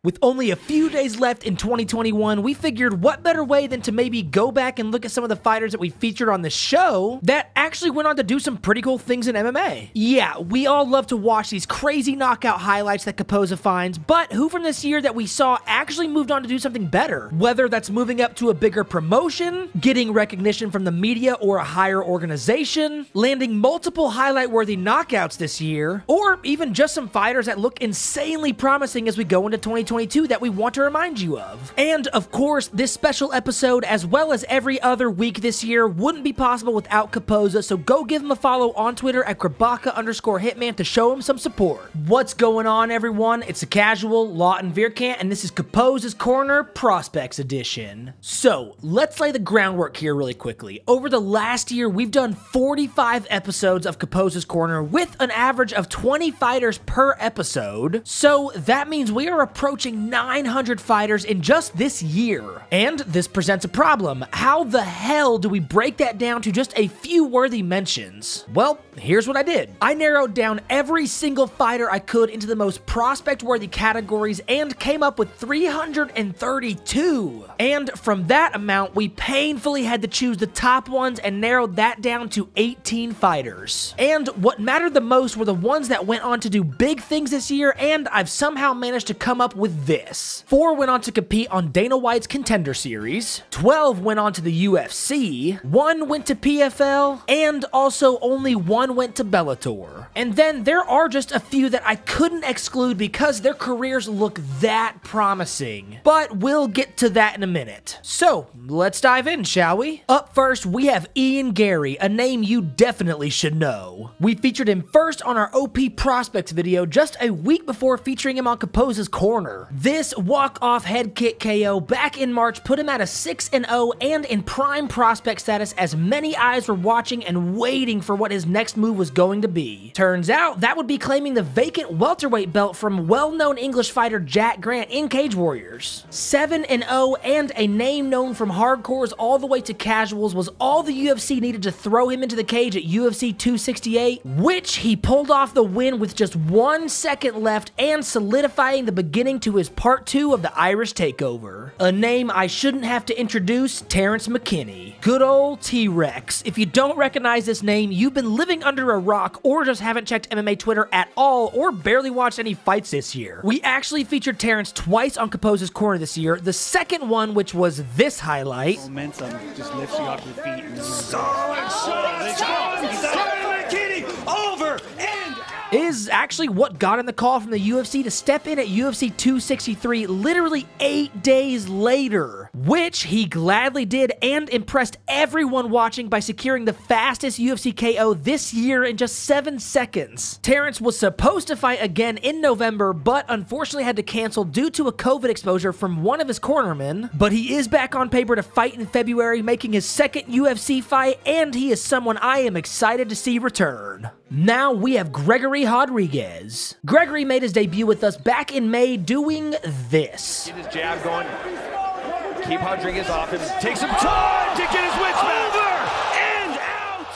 With only a few days left in 2021, we figured what better way than to maybe go back and look at some of the fighters that we featured on the show that actually went on to do some pretty cool things in MMA. Yeah, we all love to watch these crazy knockout highlights that Caposa finds, but who from this year that we saw actually moved on to do something better? Whether that's moving up to a bigger promotion, getting recognition from the media or a higher organization, landing multiple highlight-worthy knockouts this year, or even just some fighters that look insanely promising as we go into 2022 that we want to remind you of. And of course, this special episode, as well as every other week this year, wouldn't be possible without Caposa, so go give him a follow on Twitter at Krabaka_Hitman to show him some support. What's going on, everyone? It's the Casual, Lawton Vierkant, and this is Caposa's Corner Prospects Edition. So, let's lay the groundwork here really quickly. Over the last year, we've done 45 episodes of Caposa's Corner with an average of 20 fighters per episode, so that means we are approaching 900 fighters in just this year. And this presents a problem. How the hell do we break that down to just a few worthy mentions? Well, here's what I did. I narrowed down every single fighter I could into the most prospect-worthy categories and came up with 332. And from that amount, we painfully had to choose the top ones and narrowed that down to 18 fighters. And what mattered the most were the ones that went on to do big things this year, and I've somehow managed to come up with this. 4 went on to compete on Dana White's Contender Series, 12 went on to the UFC, 1 went to PFL, and also only 1 went to Bellator. And then there are just a few that I couldn't exclude because their careers look that promising. But we'll get to that in a minute. So, let's dive in, shall we? Up first, we have Ian Garry, a name you definitely should know. We featured him first on our OP Prospects video just a week before featuring him on Caposa's Corner. This walk-off head kick KO back in March put him at a 6-0 and in prime prospect status as many eyes were watching and waiting for what his next move was going to be. Turns out that would be claiming the vacant welterweight belt from well-known English fighter Jack Grant in Cage Warriors. 7-0 and a name known from hardcores all the way to casuals was all the UFC needed to throw him into the cage at UFC 268, which he pulled off the win with just 1 second left and solidifying the beginning to his part 2 of the Irish takeover. A name I shouldn't have to introduce, Terence Mckinney. Good old T-Rex. If you don't recognize this name, you've been living under a rock or just haven't checked MMA Twitter at all or barely watched any fights this year. We actually featured Terence twice on Caposa's Corner this year, the second one which was this highlight. Momentum just lifts you off your feet. And Solid McKinney over and out. Is actually what got him the call from the UFC to step in at UFC 263 literally 8 days later, which he gladly did and impressed everyone watching by securing the fastest UFC KO this year in just 7 seconds. Terence was supposed to fight again in November, but unfortunately had to cancel due to a COVID exposure from one of his cornermen, but he is back on paper to fight in February, making his second UFC fight, and he is someone I am excited to see return. Now we have Gregory Rodriguez. Gregory made his debut with us back in May doing this. Get his jab going. Keep Rodriguez off him. Take some time to get his wits back. Over and out.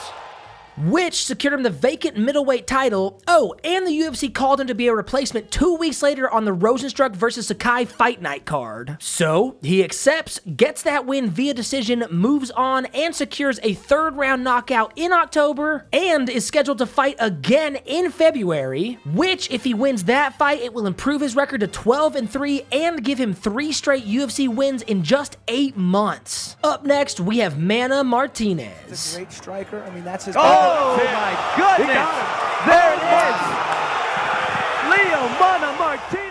Which secured him the vacant middleweight title. Oh, and the UFC called him to be a replacement 2 weeks later on the Rosenstruck vs. Sakai Fight Night card. So, he accepts, gets that win via decision, moves on, and secures a 3rd round knockout in October, and is scheduled to fight again in February, which, if he wins that fight, it will improve his record to 12-3 and give him 3 straight UFC wins in just 8 months. Up next, we have Mana Martinez. He's a great striker. I mean, that's his... Oh my goodness! There it is! Leo Mana Martinez!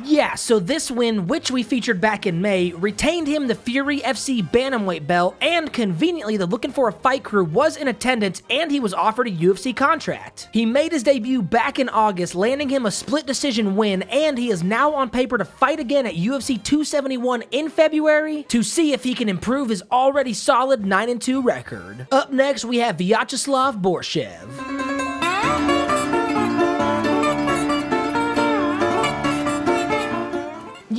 Yeah, so this win, which we featured back in May, retained him the Fury FC Bantamweight belt, and conveniently the Looking for a Fight crew was in attendance and he was offered a UFC contract. He made his debut back in August, landing him a split decision win, and he is now on paper to fight again at UFC 271 in February to see if he can improve his already solid 9-2 record. Up next, we have Vyacheslav Borshev.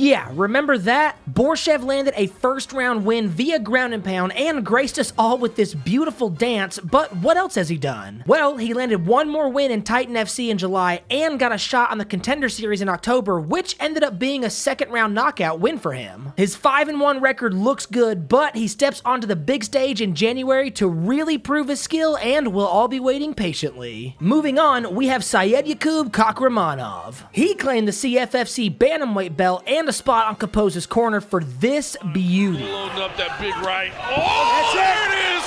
Yeah, remember that? Borshev landed a first-round win via ground and pound and graced us all with this beautiful dance, but what else has he done? Well, he landed one more win in Titan FC in July and got a shot on the Contender Series in October, which ended up being a second-round knockout win for him. His 5-1 record looks good, but he steps onto the big stage in January to really prove his skill, and we'll all be waiting patiently. Moving on, we have Vyacheslav Borshev. He claimed the CFFC bantamweight belt and a spot on Caposa's corner for this beauty. Loading up that big right. Oh, there it is!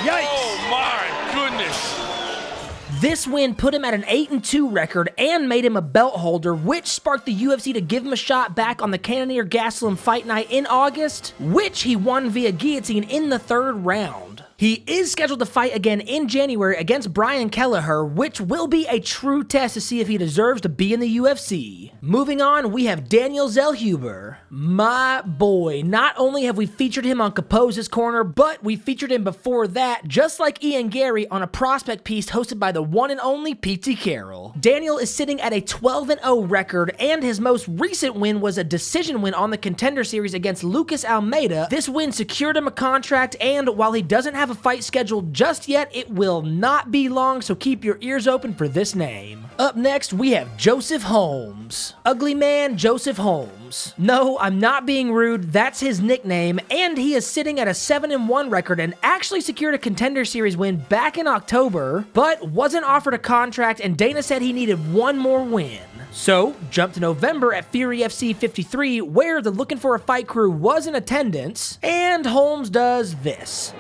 Yikes! Oh my goodness! This win put him at an 8-2 record and made him a belt holder, which sparked the UFC to give him a shot back on the Cannonier Gastelum fight night in August, which he won via guillotine in the 3rd round. He is scheduled to fight again in January against Brian Kelleher, which will be a true test to see if he deserves to be in the UFC. Moving on, we have Danielzell Huber. My boy, not only have we featured him on Caposa's corner, but we featured him before that, just like Ian Gary, on a prospect piece hosted by the one and only P.T. Carroll. Daniel is sitting at a 12-0 record, and his most recent win was a decision win on the Contender Series against Lucas Almeida. This win secured him a contract, and while he doesn't have a fight scheduled just yet, it will not be long, so keep your ears open for this name. Up next, we have Joseph Holmes. Ugly Man Joseph Holmes. No, I'm not being rude, that's his nickname, and he is sitting at a 7-1 record and actually secured a Contender Series win back in October, but wasn't offered a contract, and Dana said he needed one more win. So, jump to November at Fury FC 53, where the Looking for a Fight crew was in attendance, and Holmes does this.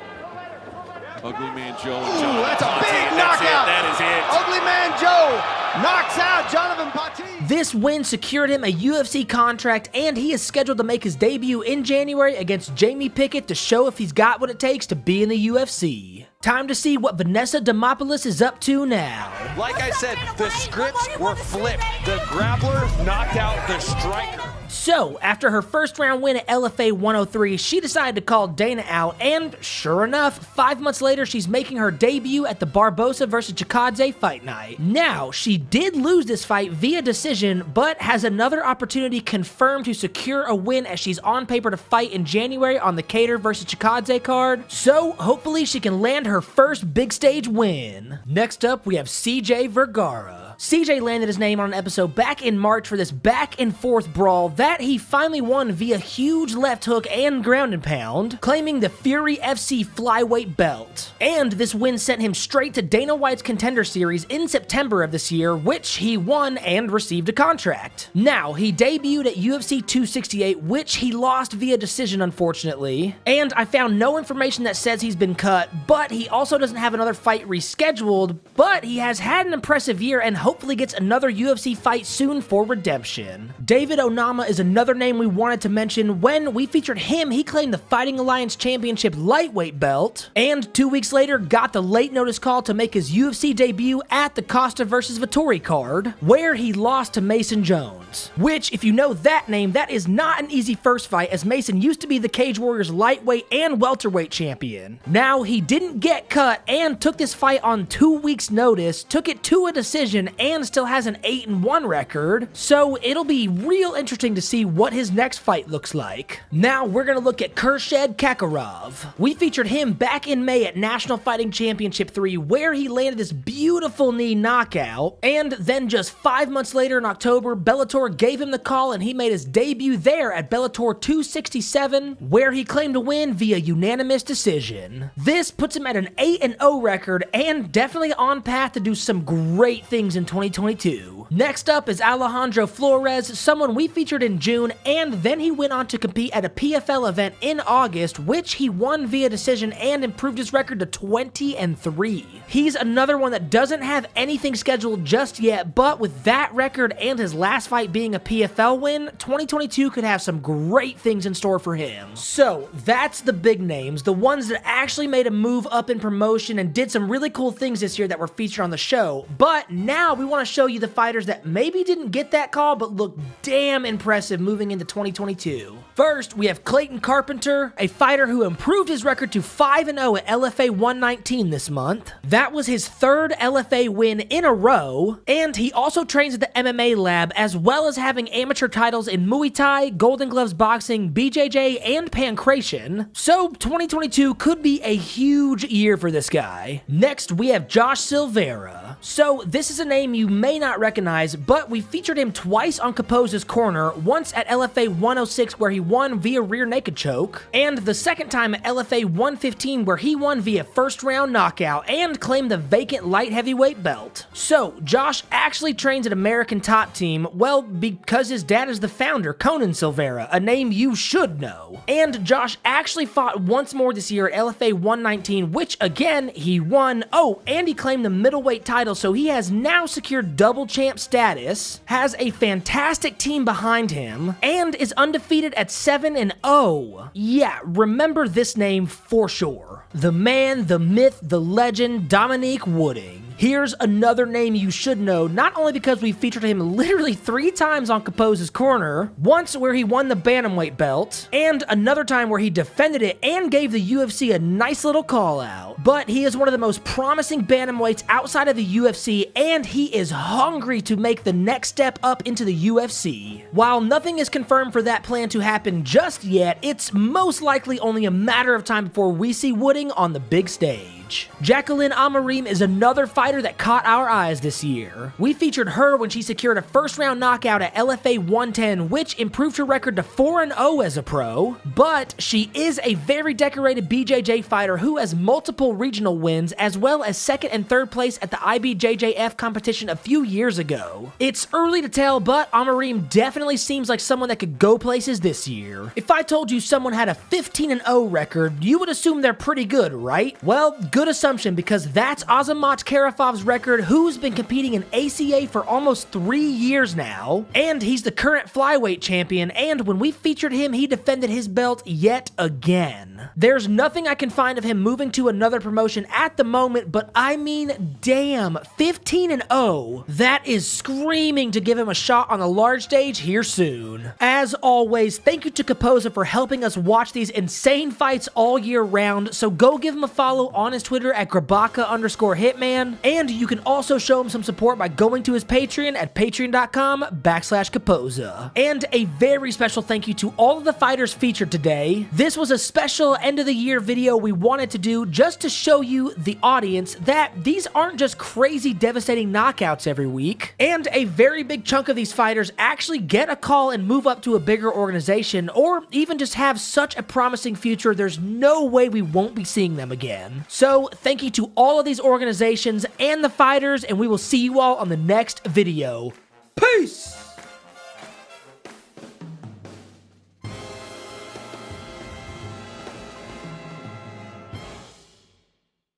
Ugly Man Joe. Ooh, that's a big knockout. That is it. Ugly Man Joe knocks out Jonathan Pati. This win secured him a UFC contract, and he is scheduled to make his debut in January against Jamie Pickett to show if he's got what it takes to be in the UFC. Time to see what Vanessa Demopolis is up to now. Like I said, the scripts were flipped. The grappler knocked out the striker. So, after her first round win at LFA 103, she decided to call Dana out, and sure enough, 5 months later, she's making her debut at the Barbosa vs. Chikadze fight night. Now, she did lose this fight via decision, but has another opportunity confirmed to secure a win as she's on paper to fight in January on the Kattar vs. Chikadze card, so hopefully she can land her first big stage win. Next up, we have CJ Vergara. CJ landed his name on an episode back in March for this back and forth brawl that he finally won via huge left hook and ground and pound, claiming the Fury FC flyweight belt. And this win sent him straight to Dana White's Contender Series in September of this year, which he won and received a contract. Now, he debuted at UFC 268, which he lost via decision, unfortunately, and I found no information that says he's been cut, but he also doesn't have another fight rescheduled, but he has had an impressive year and hopefully gets another UFC fight soon for redemption. David Onama is another name we wanted to mention. When we featured him, he claimed the Fighting Alliance Championship lightweight belt, and 2 weeks later got the late notice call to make his UFC debut at the Costa vs. Vettori card, where he lost to Mason Jones. Which, if you know that name, that is not an easy first fight, as Mason used to be the Cage Warriors lightweight and welterweight champion. Now, he didn't get cut and took this fight on 2 weeks' notice, took it to a decision, and still has an 8-1 record, so it'll be real interesting to see what his next fight looks like. Now we're gonna look at Khurshid Kakarov. We featured him back in May at National Fighting Championship 3, where he landed this beautiful knee knockout, and then just 5 months later in October, Bellator gave him the call and he made his debut there at Bellator 267, where he claimed a win via unanimous decision. This puts him at an 8-0 record and definitely on path to do some great things in 2022. Next up is Alejandro Flores, someone we featured in June, and then he went on to compete at a PFL event in August, which he won via decision and improved his record to 20-3. He's another one that doesn't have anything scheduled just yet, but with that record and his last fight being a PFL win, 2022 could have some great things in store for him. So that's the big names, the ones that actually made a move up in promotion and did some really cool things this year that were featured on the show. But now we want to show you the fighters that maybe didn't get that call, but look damn impressive moving into 2022. First, we have Clayton Carpenter, a fighter who improved his record to 5-0 at LFA 119 this month. That was his third LFA win in a row, and he also trains at the MMA lab, as well as having amateur titles in Muay Thai, Golden Gloves Boxing, BJJ, and Pancration. So 2022 could be a huge year for this guy. Next, we have Josh Silveira. So this is a name you may not recognize, but we featured him twice on Caposa's corner, once at LFA 106 where he won via rear naked choke, and the second time at LFA 115 where he won via first round knockout and claimed the vacant light heavyweight belt. So Josh actually trains at American Top Team, well, because his dad is the founder, Conan Silveira, a name you should know. And Josh actually fought once more this year at LFA 119, which again, he won. Oh, and he claimed the middleweight title, so he has now secured double champ status, has a fantastic team behind him, and is undefeated at 7-0. Yeah, remember this name for sure. The man, the myth, the legend, Dominique Wooding. Here's another name you should know, not only because we featured him literally 3 times on Caposa's corner, once where he won the bantamweight belt, and another time where he defended it and gave the UFC a nice little call out. But he is one of the most promising bantamweights outside of the UFC, and he is hungry to make the next step up into the UFC. While nothing is confirmed for that plan to happen just yet, it's most likely only a matter of time before we see Wooding on the big stage. Jacqueline Amorim is another fighter that caught our eyes this year. We featured her when she secured a first round knockout at LFA 110, which improved her record to 4-0 as a pro, but she is a very decorated BJJ fighter who has multiple regional wins, as well as second and third place at the IBJJF competition a few years ago. It's early to tell, but Amorim definitely seems like someone that could go places this year. If I told you someone had a 15-0 record, you would assume they're pretty good, right? Well, good assumption, because that's Azamat Karafov's record, who's been competing in ACA for almost 3 years now, and he's the current flyweight champion, and when we featured him, he defended his belt yet again. There's nothing I can find of him moving to another promotion at the moment, but I mean, damn, 15-0. That is screaming to give him a shot on the large stage here soon. As always, thank you to Caposa for helping us watch these insane fights all year round, so go give him a follow on his Twitter at Grabaka_Hitman, and you can also show him some support by going to his Patreon at patreon.com/Caposa. And a very special thank you to all of the fighters featured today. This was a special end of the year video we wanted to do just to show you, the audience, that these aren't just crazy devastating knockouts every week, and a very big chunk of these fighters actually get a call and move up to a bigger organization, or even just have such a promising future there's no way we won't be seeing them again. So thank you to all of these organizations and the fighters, and we will see you all on the next video. Peace!